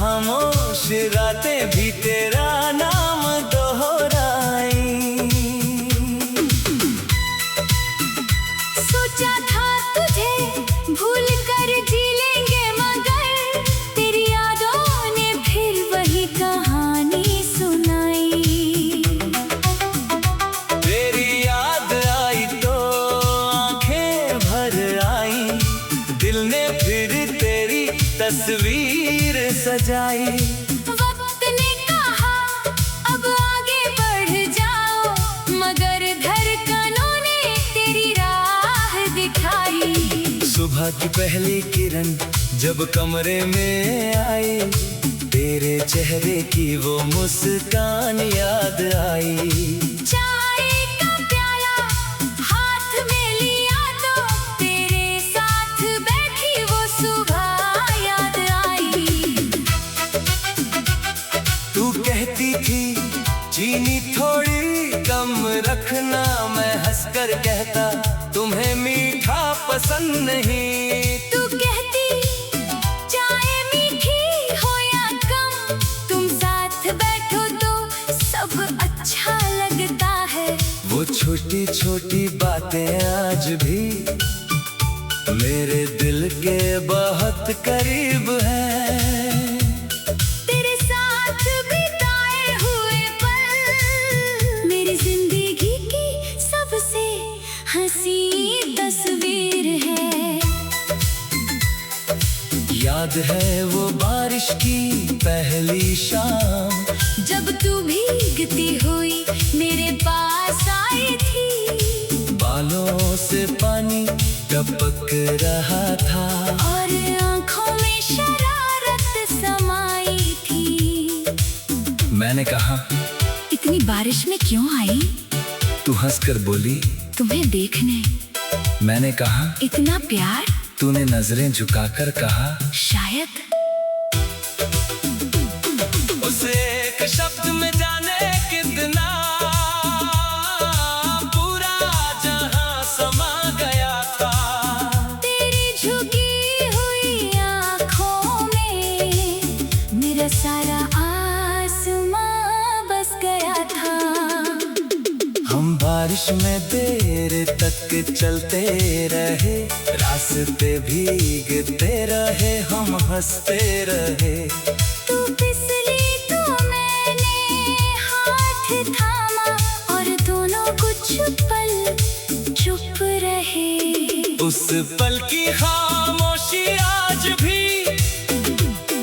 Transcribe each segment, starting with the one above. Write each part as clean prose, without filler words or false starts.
खामोश रातें भी तेरा नाम दोहराई। सोचा था तुझे भूल कर जी लेंगे, मगर तेरी यादों ने फिर वही कहानी सुनाई। तेरी याद आई तो आंखें भर आई, दिल ने फिर तेरी तस्वीर सजाई। वक्त ने कहा अब आगे बढ़ जाओ, मगर धड़कनों ने तेरी राह दिखाई। सुबह की पहली किरण जब कमरे में आई, तेरे चेहरे की वो मुस्कान याद आई। चाय का प्याला हाथ में लिया तो तेरे साथ बैठी वो सुबह याद आई। तू कहती थी चीनी थोड़ी कम रखना, मैं हंसकर कहता तुम्हें मीठा पसंद नहीं। तू कहती चाय मीठी हो या कम, तुम साथ बैठो तो सब अच्छा लगता है। वो छोटी छोटी बातें आज भी मेरे दिल के बहुत करीब हैं। तेरे साथ बिताए हुए पल मेरी जिंदगी की सबसे हंसी तस्वीर है। याद है वो बारिश की पहली शाम, जब तू भीगती हुई मेरे पास आई थी। बालों से पानी टपक रहा था और आंखों में शरारत समाई थी। मैंने कहा इतनी बारिश में क्यों आई? तू हंसकर बोली तुम्हें देखने। मैंने कहा इतना प्यार? तूने नजरें झुकाकर कहा शायद। उस एक शब्द में जाने कितना पूरा जहां समा गया था। तेरी झुकी हुई आंखों में मेरा सारा आसमां बस गया था। हम बारिश में देर तक चलते रहे, रास्ते भीगते रहे, हम हंसते रहे। तू फिसली तो मैंने हाथ थामा, और दोनों कुछ पल चुप रहे। उस पल की खामोशी आज भी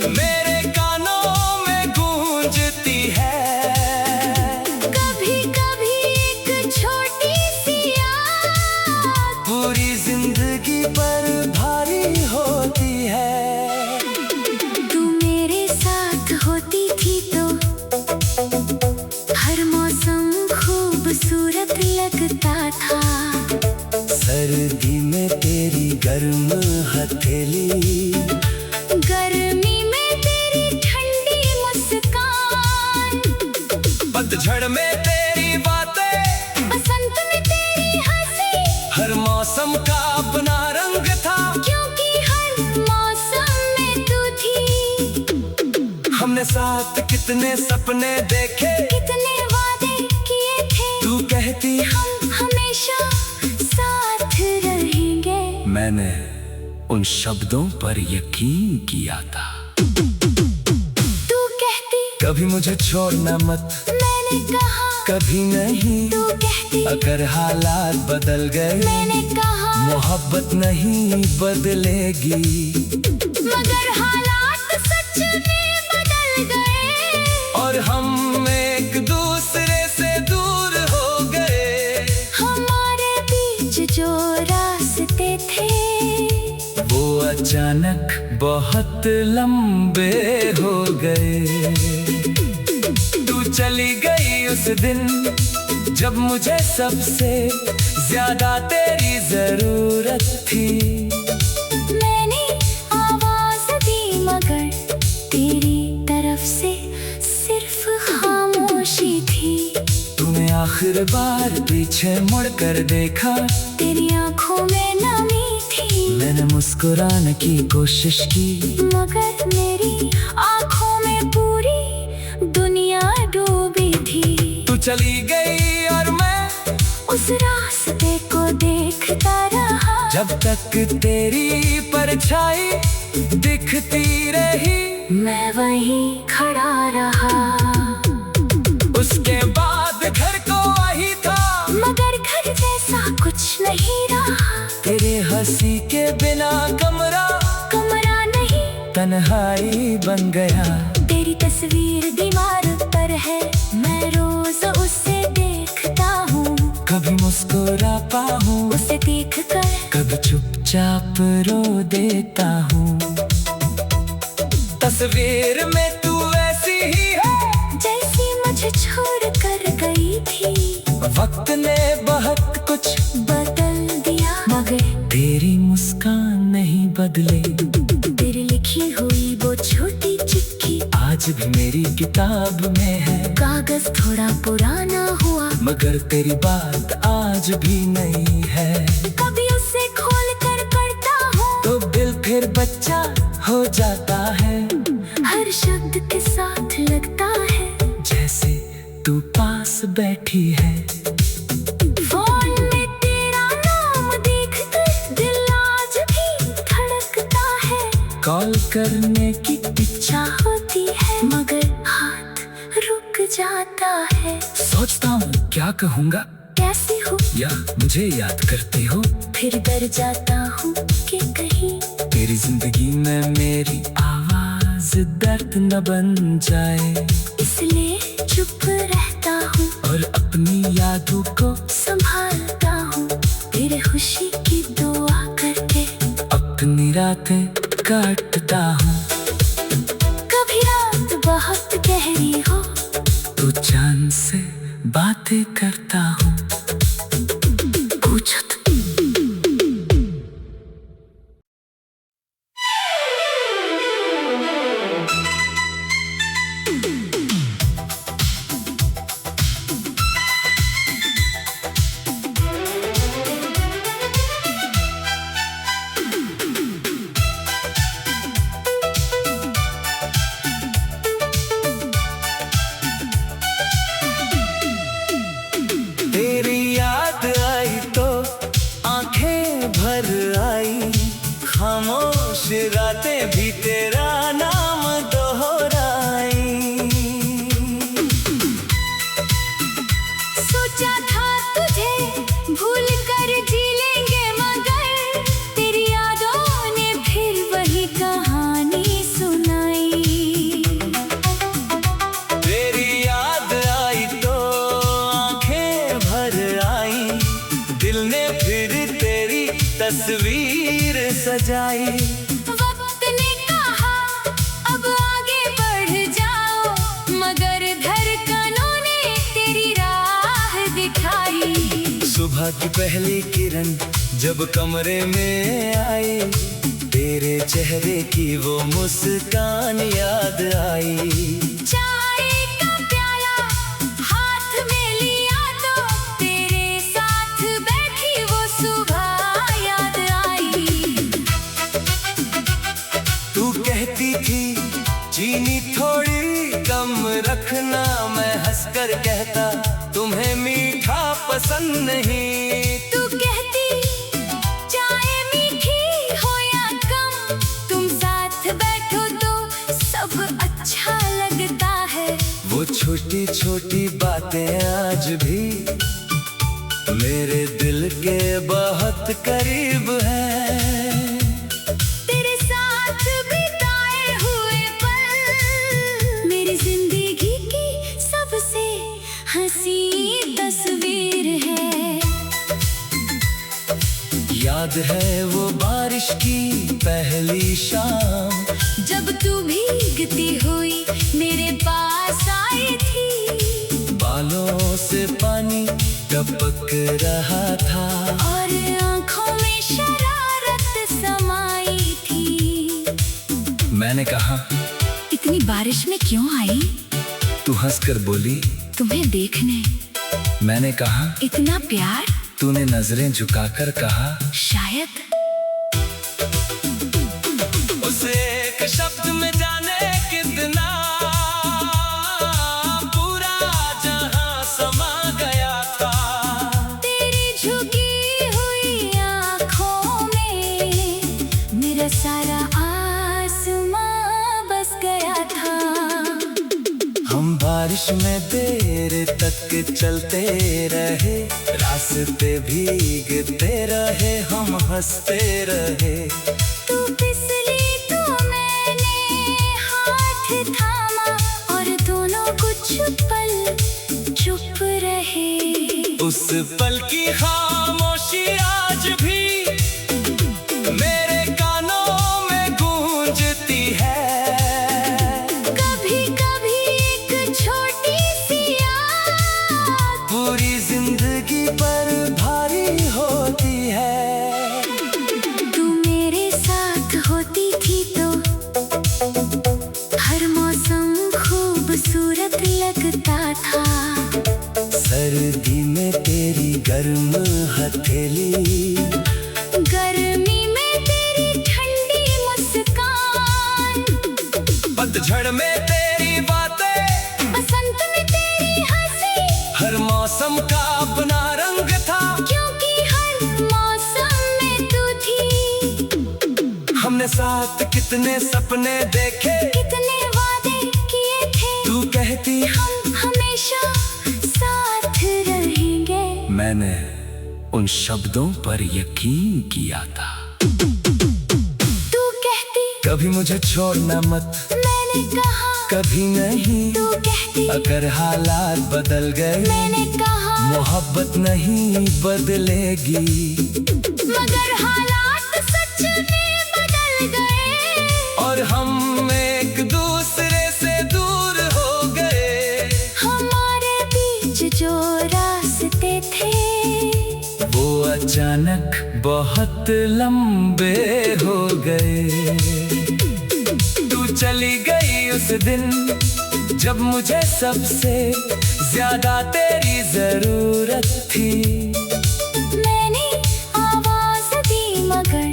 मेरे कानों में गूंजती है। कभी कभी एक छोटी सी याद पूरी जिंदगी पर भारी होती है। तू मेरे साथ होती थी तो हर मौसम खूबसूरत लगता था। सर्दी में तेरी गर्म हथेली, गर्मी में तेरी ठंडी मुस्कान, पतझड़ में तेरी बातें, बसंत में तेरी हंसी। हर मौसम का अपना रंग था, क्योंकि हर मौसम में तू थी। हमने साथ कितने सपने देखे, कितने वादे किए थे। तू कहती हम हमेशा साथ रहेंगे। मैंने उन शब्दों पर यकीन किया था। तू कहती कभी मुझे छोड़ना मत, मैंने कहा कभी नहीं। तू कहती अगर हालात बदल गए, मैंने कहा मोहब्बत नहीं बदलेगी। मगर हालात सच में बदल गए, और हम एक दूसरे से दूर हो गए। हमारे बीच जो रास्ते थे वो अचानक बहुत लंबे हो गए। तू चली गई उस दिन जब मुझे सबसे ज्यादा तेरी जरूरत थी। मैंने आवाज दी मगर तेरी तरफ से सिर्फ खामोशी थी। तूने आखिर बार पीछे मुड़कर देखा, तेरी आंखों में नमी थी। मैंने मुस्कुराने की कोशिश की, मगर मेरी आंखों चली गई और मैं उस रास्ते को देखता रहा। जब तक तेरी परछाई दिखती रही, मैं वहीं खड़ा रहा। उसके बाद घर को वही था, मगर घर जैसा कुछ नहीं रहा। तेरे हंसी के बिना कमरा नहीं, तन्हाई बन गया। तेरी तस्वीर दीवार पर है, मैं रोज उसे देखता हूँ। कभी मुस्कुराता हूँ, उसे देखकर कभी चुपचाप रो देता हूँ। तस्वीर में तू ऐसी ही है जैसी मुझे छोड़ कर गई थी। वक्त ने बहुत कुछ बदल दिया, मगर तेरी मुस्कान नहीं बदले। तेरी लिखी हुई वो छोटी चिट्ठी आज भी मेरी किताब में है। कागज थोड़ा पुराना हुआ, मगर तेरी बात आज भी नहीं है। कभी उसे खोल कर पढ़ता हूँ तो दिल फिर बच्चा हो जाता है। हर शब्द के साथ लगता है जैसे तू पास बैठी है। फोन में तेरा नाम देखकर दिल आज भी धड़कता है। कॉल करने की इच्छा होती है, मगर हाथ रुक जाता है। सोचता हूँ क्या कहूँगा, कैसी हूँ या मुझे याद करती हो। फिर डर जाता हूँ कि कहीं तेरी जिंदगी में मेरी आवाज दर्द न बन जाए। इसलिए चुप रहता हूँ और अपनी यादों को संभालता हूँ। तेरे खुशी की दुआ करके अपनी रातें काटता हूँ। कभी रात बहुत गहरी हो, तो चांद से बातें करता हूँ। पूछो तो तेरी याद आई तो आंखें भर आई, खामोश रातें भी तेरा नाम दोहराई। सोचा था तुझे भूल कर जी लेंगे, मगर तेरी यादों ने फिर वही कहानी सुनाई। तेरी याद आई तो आंखें भर आई, दिल ने फिर तेरी तस्वीर सजाई। वक्त ने कहा अब आगे बढ़ जाओ, मगर धड़कनों ने तेरी राह दिखाई। सुबह की पहली किरण जब कमरे में आई, तेरे चेहरे की वो मुस्कान याद आई। चाय का प्याला हाथ में लिया तो तेरे साथ बैठी वो सुबह याद आई। तू कहती थी चीनी थोड़ी कम रखना, मैं हंसकर कहता तुम्हें मीठा पसंद नहीं। तू कहती चाय मीठी हो या कम, तुम साथ बैठो तो सब अच्छा लगता है। वो छोटी छोटी बातें आज भी मेरे दिल के बहुत करीब है। तेरे साथ बिताए हुए पल मेरी जिंदगी की सबसे हंसी तस्वीर है। याद है वो बारिश की पहली शाम, जब तू भीगती हुई मेरे पास आई थी। बालों से पानी टपक रहा था और आंखों में शरारत समाई थी। मैंने कहा इतनी बारिश में क्यों आई? तू हंसकर बोली तुम्हें देखने। मैंने कहा इतना प्यार? तूने नजरें झुकाकर कहा शायद। उस एक शब्द में जाने कितना पूरा जहां समा बारिश में देर तक चलते रहे, रास्ते भीगते रहे, हम हंसते रहे। तू फिसली तो मैंने हाथ थामा, और दोनों कुछ पल चुप रहे। उस पल की खामोशी आज भी मेरे कानों में गूंजती है। कभी कभी एक छोटी सी याद पूरी जिंदगी पर भारी होती है। तू मेरे साथ होती थी तो हर मौसम खूबसूरत लगता था। सर्दी में तेरी गर्म हथेली, गर्मी में तेरी ठंडी मुस्कान, पतझड़ में तेरी बातें, बसंत में तेरी हंसी। हर मौसम का अपना रंग था, क्योंकि हर मौसम में तू थी। हमने साथ कितने सपने देखे, कितने वादे किए थे। तू कहती हम हमेशा साथ रहेंगे। मैंने उन शब्दों पर यकीन किया था। तू कहती कभी मुझे छोड़ना मत, मैंने कहा कभी नहीं। तू कहती अगर हालात बदल गए, मैंने कहा मोहब्बत नहीं बदलेगी। मगर हालात सच में बदल गए, और हम एक दूसरे से दूर हो गए। हमारे बीच जो रास्ते थे वो अचानक बहुत लंबे हो गए। तू चली गई उस दिन जब मुझे सबसे ज्यादा तेरी जरूरत थी। मैंने आवाज दी मगर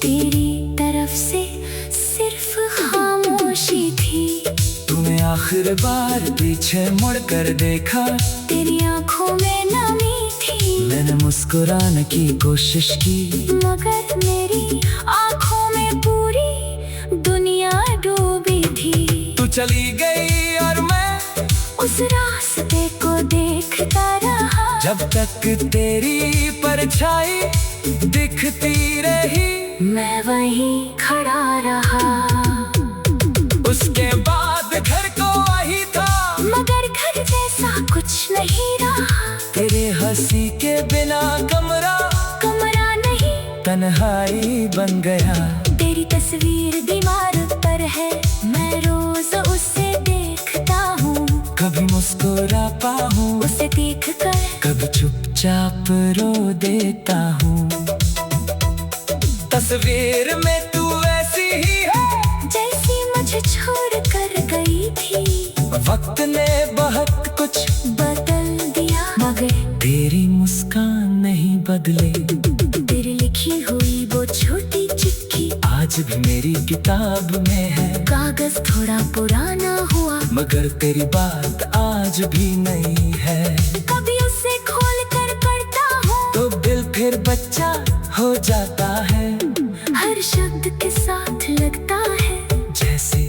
तेरी तरफ से सिर्फ खामोशी थी। तूने आखिर बार पीछे मुड़कर देखा, तेरी आंखों में नमी थी। मैंने मुस्कुराने की कोशिश की, मगर मेरी आंखों में पूरी दुनिया डूबी थी। तू चली गई और मैं उस रास्ते को देखता रहा, जब तक तेरी परछाई दिखती रही। मैं वहीं खड़ा रहा। उसके बाद घर को वही था, मगर घर जैसा कुछ नहीं रहा। तेरे हंसी के बिना कमरा कमरा नहीं, तन्हाई बन गया। तेरी तस्वीर दीवार पर है, मैं रोज उसे देखता हूँ। कभी मुस्कुराता हूँ, उसे देख कर कभी चुपचाप रो देता हूँ। तस्वीर में तू वैसी ही है जैसी मुझे छोड़ कर गई थी। वक्त ने बहुत कुछ बदल दिया मगर तेरी मुस्कान नहीं बदले। तेरी लिखी हुई वो छोटी चिट्ठी आज भी मेरी किताब में है। कागज थोड़ा पुराना हुआ मगर तेरी बात आज भी नहीं है। कभी उसे खोल कर पढ़ता हूँ तो दिल फिर बच्चा हो जाता है। हर शब्द के साथ लगता है जैसे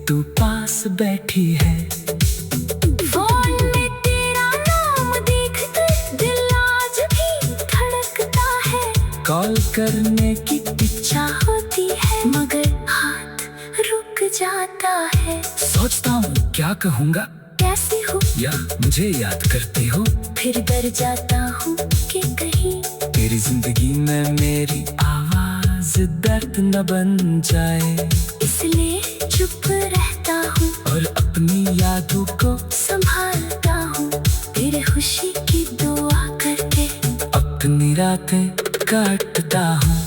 तू पास बैठी है। फोन में तेरा नाम देखकर दिल आज भी धड़कता है। कॉल करने की इच्छा होती है मगर हाथ रुक जाता है। सोचता हूँ क्या कहूँगा, कैसी हूँ या मुझे याद करती हो। फिर डर जाता हूँ कि कहीं तेरी जिंदगी में मेरी आवाज दर्द न बन जाए। इसलिए चुप रहता हूँ और अपनी यादों को संभालता हूँ। तेरे खुशी की दुआ करके अपनी रातें काटता हूँ।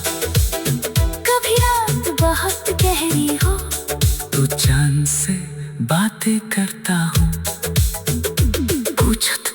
कभी रात बहुत गहरी हो तो चांद से बातें करता हूँ। पूछो तो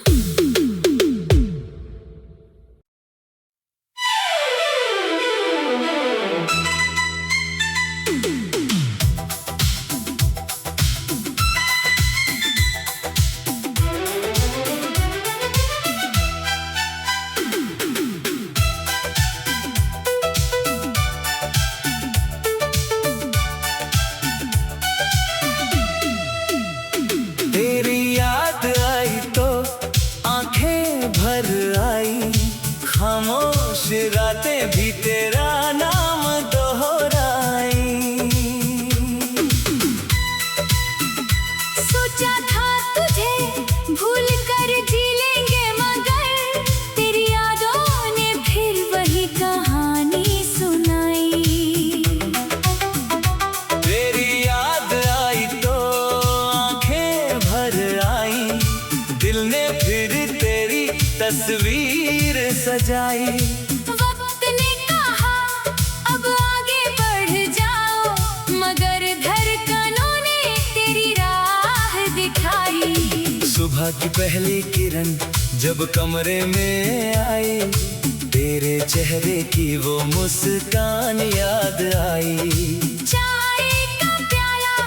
तस्वीर सजाई। वक्त ने कहा अब आगे बढ़ जाओ, मगर धड़कनों ने तेरी राह दिखाई। सुबह की पहली किरण जब कमरे में आई, तेरे चेहरे की वो मुस्कान याद आई। चाय का प्याला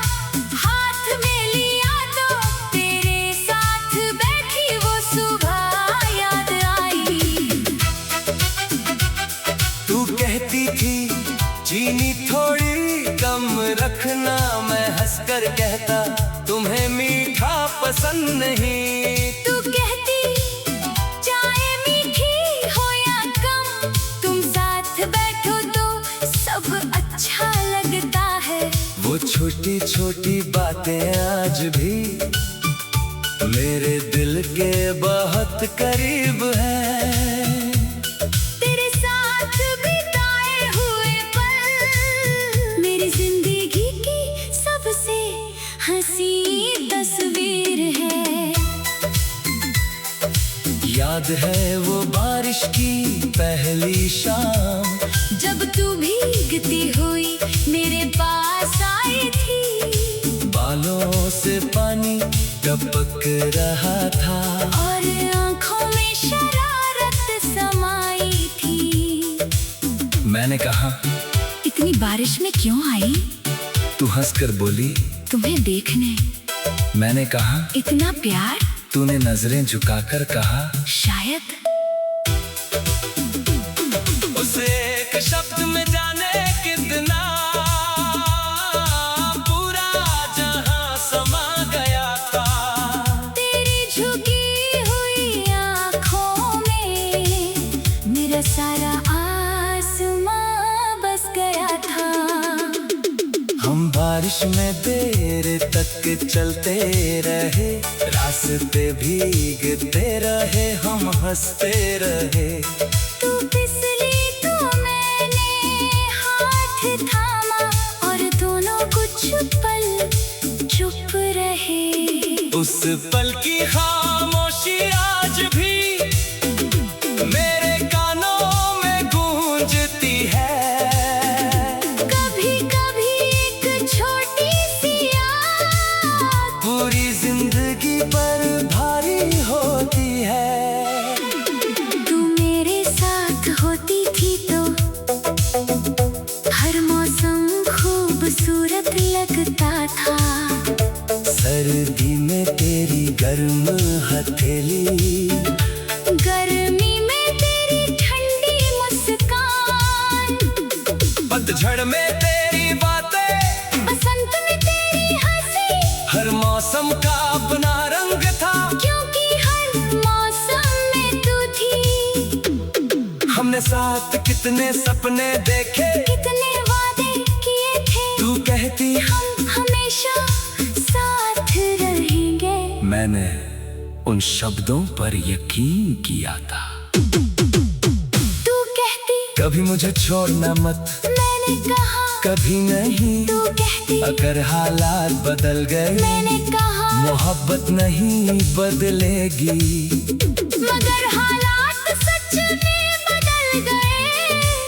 हाथ में लिया तो तेरे साथ बैठी वो सुबह याद आई। तू कहती थी चीनी थोड़ी कम रखना, मैं हंसकर कहता तुम्हें मीठा पसंद नहीं। तू कहती चाय मीठी हो या कम, तुम साथ बैठो तो सब अच्छा लगता है। वो छोटी छोटी बातें आज भी मेरे दिल के बहुत करीब है। तेरे साथ बिताए हुए पल मेरी जिंदगी की सबसे हंसी तस्वीर है। याद है वो बारिश की पहली शाम, जब तू भीगती हुई मेरे पास आई थी। बालों से पानी टपक रहा था और आंखों में शरारत समाई थी। मैंने कहा इतनी बारिश में क्यों आई? तू हंसकर बोली तुम्हें देखने। मैंने कहा इतना प्यार? तूने नजरें झुकाकर कहा शायद। उस एक शब्द में जाने कितना पूरा जहां समा गया था। तेरी झुकी हुई आंखों में मेरा सारा आसमां बस गया था। हम बारिश में देर तक चलते रहे, रास्ते भीगते रहे, हम हंसते रहे। तू फिसली तो मैंने हाथ थामा, और दोनों कुछ पल चुप रहे। उस पल की खामोशी आज भी मेरे कानों में गूंजती है। कभी कभी एक छोटी सी याद पूरी जिंदगी पर भारी होती है। तू मेरे साथ होती थी तो हर मौसम खूबसूरत लगता था। सर्दी में तेरी गर्म हथेली, गर्मी में तेरी ठंडी मुस्कान, पतझड़ में तेरी बातें, बसंत में तेरी हंसी। हर मौसम का अपना रंग था, क्योंकि हर मौसम में तू थी। हमने साथ कितने सपने देखे, कितने वादे किए थे। तू कहती हम हमेशा साथ रहेंगे। मैंने उन शब्दों पर यकीन किया था। तू कहती कभी मुझे छोड़ना मत, मैंने कहा कभी नहीं। तू कहती अगर हालात बदल गए, मैंने कहा मोहब्बत नहीं बदलेगी। मगर हालात सच में बदल गए,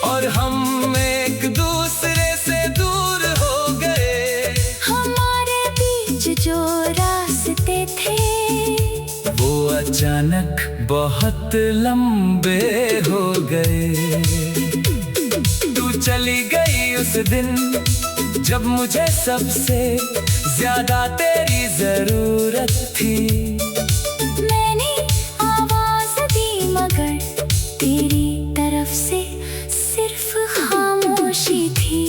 और हम एक दूसरे से दूर हो गए। हमारे बीच जो रास्ते थे वो अचानक बहुत लंबे हो गए। तू चली गई उस दिन जब मुझे सबसे ज्यादा तेरी जरूरत थी। मैंने आवाज दी मगर तेरी तरफ से सिर्फ खामोशी थी।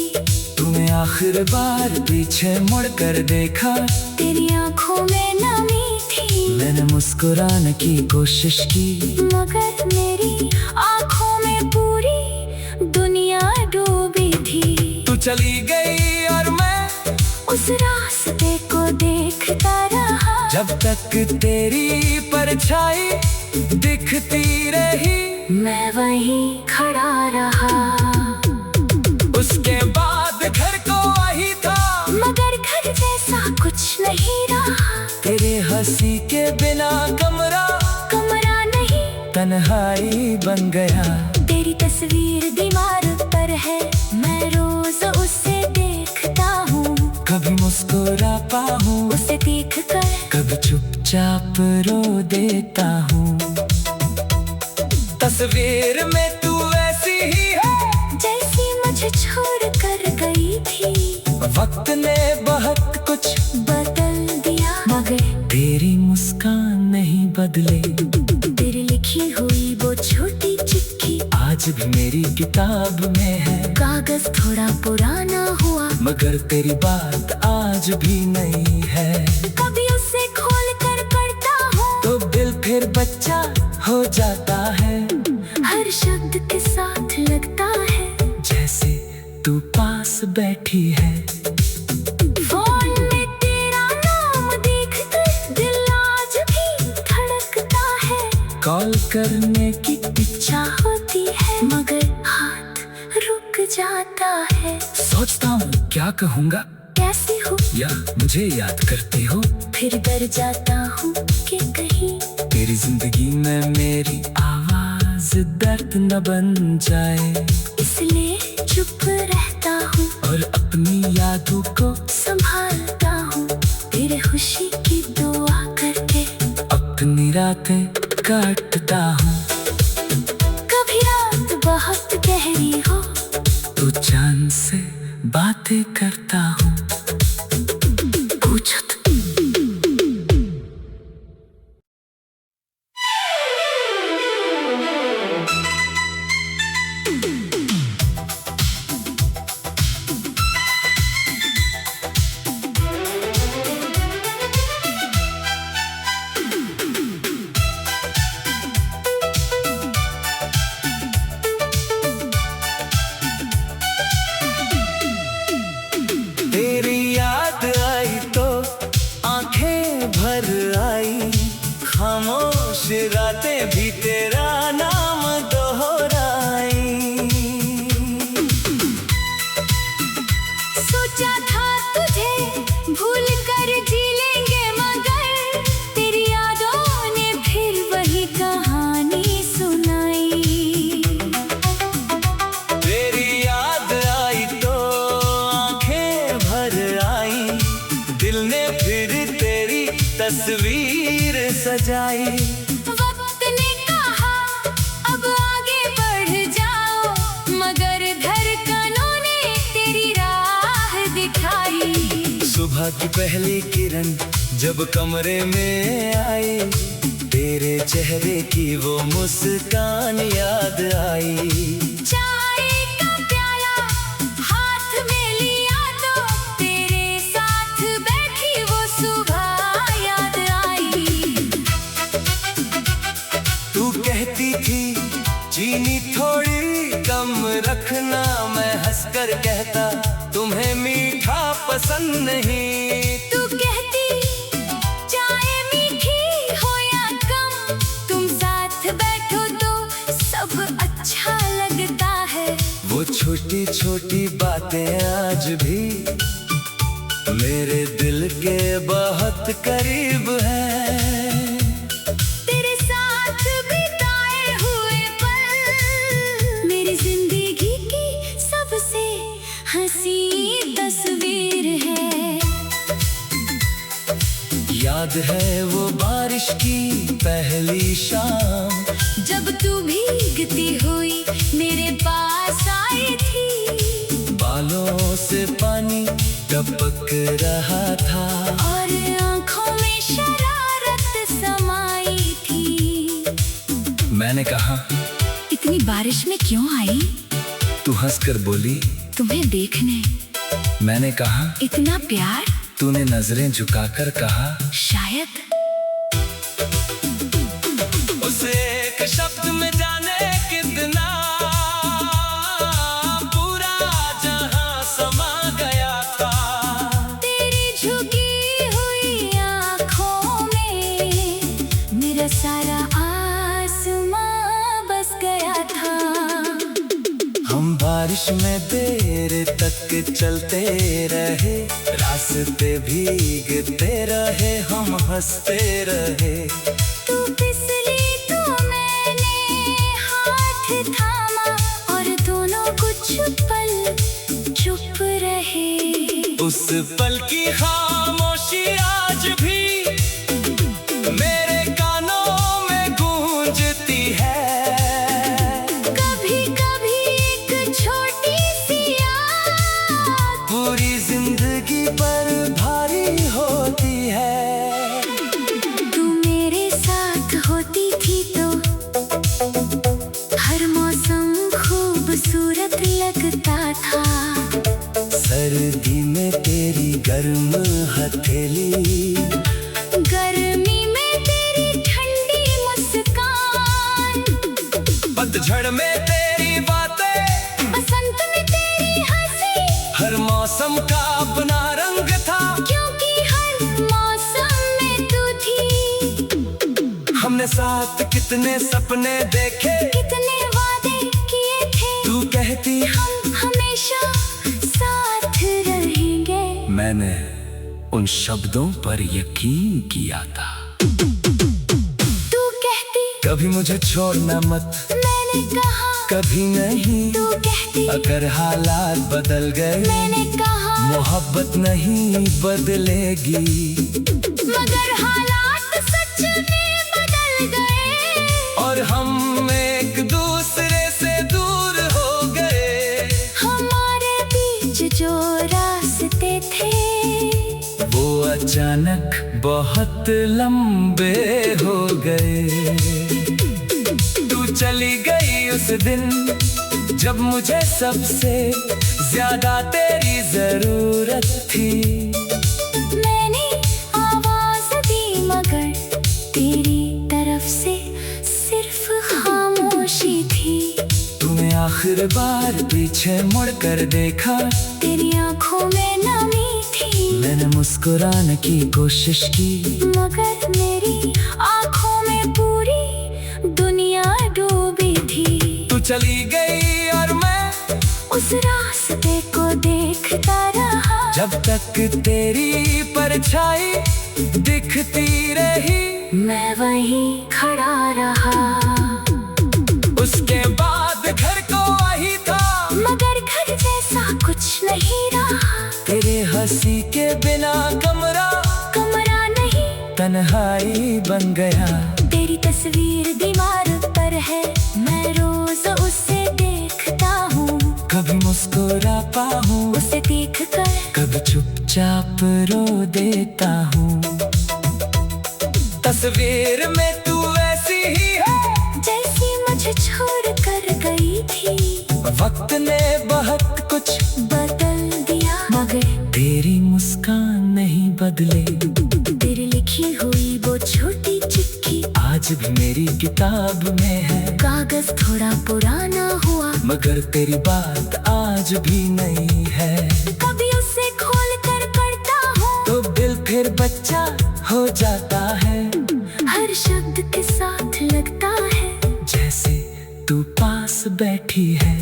तूने आखिर बार पीछे मुड़कर देखा, तेरी आंखों में नमी थी। मैंने मुस्कुराने की कोशिश की, मगर मेरी आंखों में पूरी दुनिया डूबी थी। तू चली गई और मैं उस रास्ते को देखता रहा, जब तक तेरी परछाई दिखती रही। मैं वहीं खड़ा रहा। उसके बाद घर को वही था, मगर घर जैसा कुछ नहीं रहा। तेरे हंसी के बिना कमरा कमरा नहीं, तन्हाई बन गया। तेरी तस्वीर दीवार पर है, मैं रोज उसे देखता हूँ। कभी मुस्कुराता हूँ उसे देख कर कभी चुपचाप रो देता हूँ। तस्वीर में तू ऐसी ही है जैसी मुझे छोड़ कर गई थी। वक्त ने बहुत कुछ बदल दिया मगर तेरी मुस्कान नहीं बदले। तेरी लिखी हुई वो छोटी चिट्ठी आज भी मेरी किताब में है। कागज थोड़ा पुराना हुआ मगर तेरी बात आज भी नहीं है। कभी उसे खोल कर पढ़ता हूँ तो दिल फिर बच्चा हो जाता है। हर शब्द के साथ लगता है जैसे तू पास बैठी है। फोन में तेरा नाम देखकर दिल आज भी धड़कता है। कॉल करने की इच्छा होती है मगर हाथ रुक जाता है। सोचता हूँ क्या कहूँगा, कैसी हो या मुझे याद करती हो। फिर डर जाता हूँ कि कहीं तेरी जिंदगी में मेरी आवाज दर्द न बन जाए। इसलिए चुप रहता हूँ और अपनी यादों को संभालता हूँ। तेरे खुशी की दुआ करके अपनी रातें काटता हूँ। कभी रात बहुत गहरी हो तो चांद से बातें करता हूँ। पूछो तो तेरी याद आई तो आंखें भर आई। खामोश रातें भी तेरा नाम दोहराई। सोचा था तुझे भूल कर जी लेंगे मगर तेरी यादों ने फिर वही कहानी सुनाई। तेरी याद आई तो आंखें भर आई। दिल ने फिर तेरी तस्वीर सजाई। वक्त ने कहा अब आगे बढ़ जाओ मगर धड़कनों ने तेरी राह दिखाई। सुबह की पहली किरण जब कमरे में आई। तेरे चेहरे की वो मुस्कान याद आई। चाय का प्याला हाथ में लिया तो तेरे साथ बैठी वो सुबह याद आई। तू कहती थी चीनी थोड़ी कम रखना। मैं हंसकर कहता तुम्हें मीठा पसंद नहीं। तू कहती चाय मीठी हो या कम, तुम साथ बैठो तो सब अच्छा लगता है। वो छोटी छोटी बातें आज भी मेरे दिल के बहुत करीब है। तेरे साथ बिताए हुए पल मेरी जिंदगी की सबसे हंसी तस्वीर है। याद है वो बारिश की पहली शाम जब तू भीगती हुई मेरे पास आई थी। बालों से पानी टपक रहा था और आंखों में शरारत समाई थी। मैंने कहा इतनी बारिश में क्यों आई? तू हंसकर बोली तुम्हें देखने। मैंने कहा इतना प्यार? तूने नजरें झुकाकर कहा शायद। उस एक शब्द में जाने कितना पूरा जहां समा गया था। तेरी झुकी हुई आंखों में मेरा सारा आसमां बस गया था। हम बारिश में देर तक चलते रहे। रास्ते भीगते रहे, हम हंसते रहे। तू फिसली तो मैंने पल की खामोशी आज भी मेरे कानों में गूंजती है। कभी कभी एक छोटी सी याद पूरी जिंदगी पर भारी होती है। तू मेरे साथ होती थी तो हर मौसम खूबसूरत लगता था। सर्दी में तेरी गर्म हथेली, गर्मी में तेरी ठंडी मुस्कान, पतझड़ में तेरी बातें, बसंत में तेरी हंसी। हर मौसम का अपना रंग था, क्योंकि हर मौसम में तू थी। हमने साथ कितने सपने देखे, कितने वादे किए थे। तू कहती हम हमेशा साथ रहेंगे। मैंने उन शब्दों पर यकीन किया था। तू कहती कभी मुझे छोड़ना मत, मैंने कहा कभी नहीं। तू कहती अगर हालात बदल गए, मैंने कहा मोहब्बत नहीं बदलेगी। मगर हालात सच में बदल गए और हम एक दूसरे से दूर हो गए। हमारे बीच जो रास्ते थे वो अचानक बहुत लंबे हो गए। तू चली गई उस दिन जब मुझे सबसे ज्यादा तेरी जरूरत थी। मैंने आवाज दी मगर तेरी तरफ से सिर्फ खामोशी थी। तूने आखिर बार पीछे मुड़कर देखा, तेरी आंखों में नमी थी। मैंने मुस्कुराने की कोशिश की, मगर मेरी आंखों में पूरी दुनिया डूबी थी। तू चली गई और मैं उस रास्ते को देखता रहा। जब तक तेरी परछाई दिखती रही, मैं वहीं खड़ा रहा। उसके बाद घर को वही था, मगर घर जैसा कुछ नहीं रहा। तेरे हंसी के बिना कमरा नहीं तन्हाई बन गया। तेरी तस्वीर दीवार पर है, मैं रोज उसे देखता हूँ। कभी मुस्कुराता हूँ, उसे देख कर कभी चुपचाप रो देता हूँ। तस्वीर में तू ऐसी ही है जैसी मुझे छोड़ कर गई थी। वक्त ने बहुत कुछ बदल दिया मगर तेरी मुस्कान नहीं बदले। तेरी लिखी हुई वो छोटी चिट्ठी आज भी मेरी किताब में है। कागज थोड़ा पुराना हुआ मगर तेरी बात आज भी नहीं है। कभी उसे खोल कर पढ़ता हूँ तो दिल फिर बच्चा हो जाता है। हर शब्द के साथ लगता है जैसे तू पास बैठी है।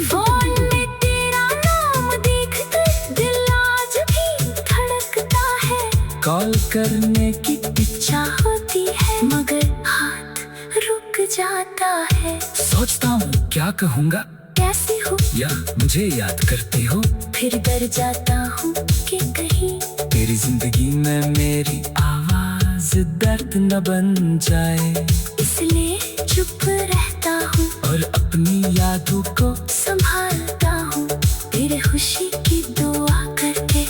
फोन में तेरा नाम देखकर दिल आज भी धड़कता है। कॉल करने की इच्छा होती है मगर हाथ रुक जाता है। सोचता हूँ क्या कहूँगा, कैसी हो या मुझे याद करती हो। फिर डर जाता हूँ कि कहीं तेरी जिंदगी में मेरी आवाज दर्द न बन जाए। इसलिए चुप रहता हूँ और अपनी यादों को संभालता हूँ। तेरे खुशी की दुआ करके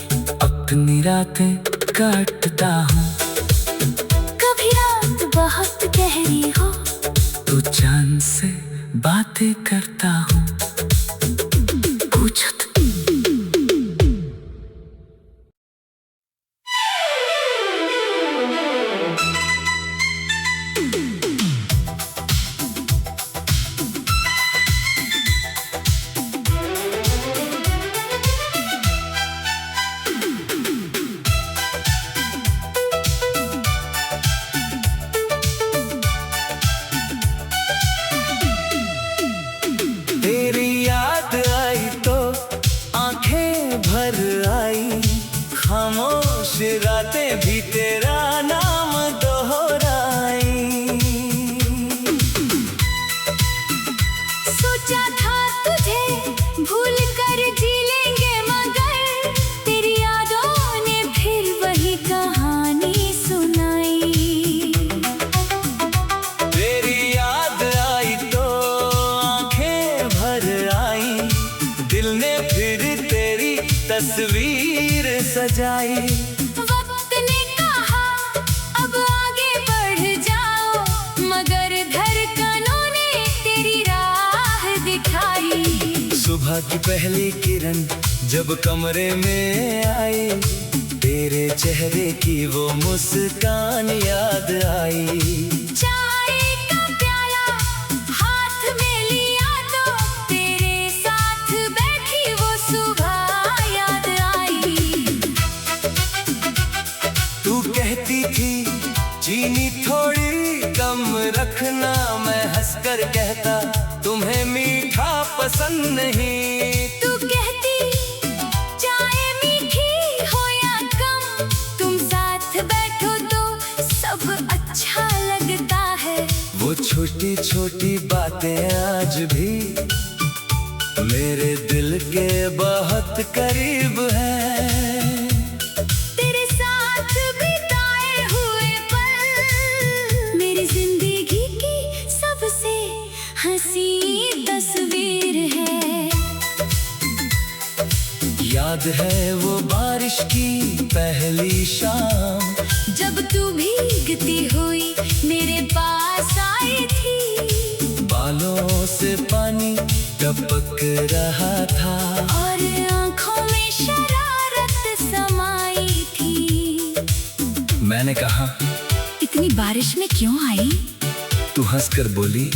अपनी रातें काटता हूँ। कभी रात बहुत गहरी हो तो चांद से बातें करता हूँ। पूछो तो तेरी याद आई तो आंखें भर आई। खामोश रातें भी तेरा नाम दोहराई। सोचा था तुझे भूल कर जी लेंगे मगर सजाई। वक्त ने कहा अब आगे बढ़ जाओ, मगर धड़कनों ने तेरी राह दिखाई। सुबह की पहली किरण जब कमरे में आई, तेरे चेहरे की वो मुस्कान याद आई। चाय का प्याला हाथ में लिया तो तेरे साथ बैठी वो सुबह याद आई। तू कहती थी चीनी थोड़ी कम रखना, मैं हंसकर कहता तुम्हें मीठा पसंद नहीं। तू कहती चाय मीठी हो या कम, तुम साथ बैठो तो सब अच्छा लगता है। वो छोटी छोटी बातें आज भी मेरे दिल के बहुत करीब है। तेरे साथ बिताए हुए पल मेरी जिंदगी की सबसे हंसी तस्वीर है। याद है वो बारिश की पहली शाम, जब तू भीगती हुई मेरे पास आई थी। बालों से पानी टपक रहा था और आंखों में शरारत समाई थी। मैंने कहा इतनी बारिश में क्यों आई? तू हंसकर बोली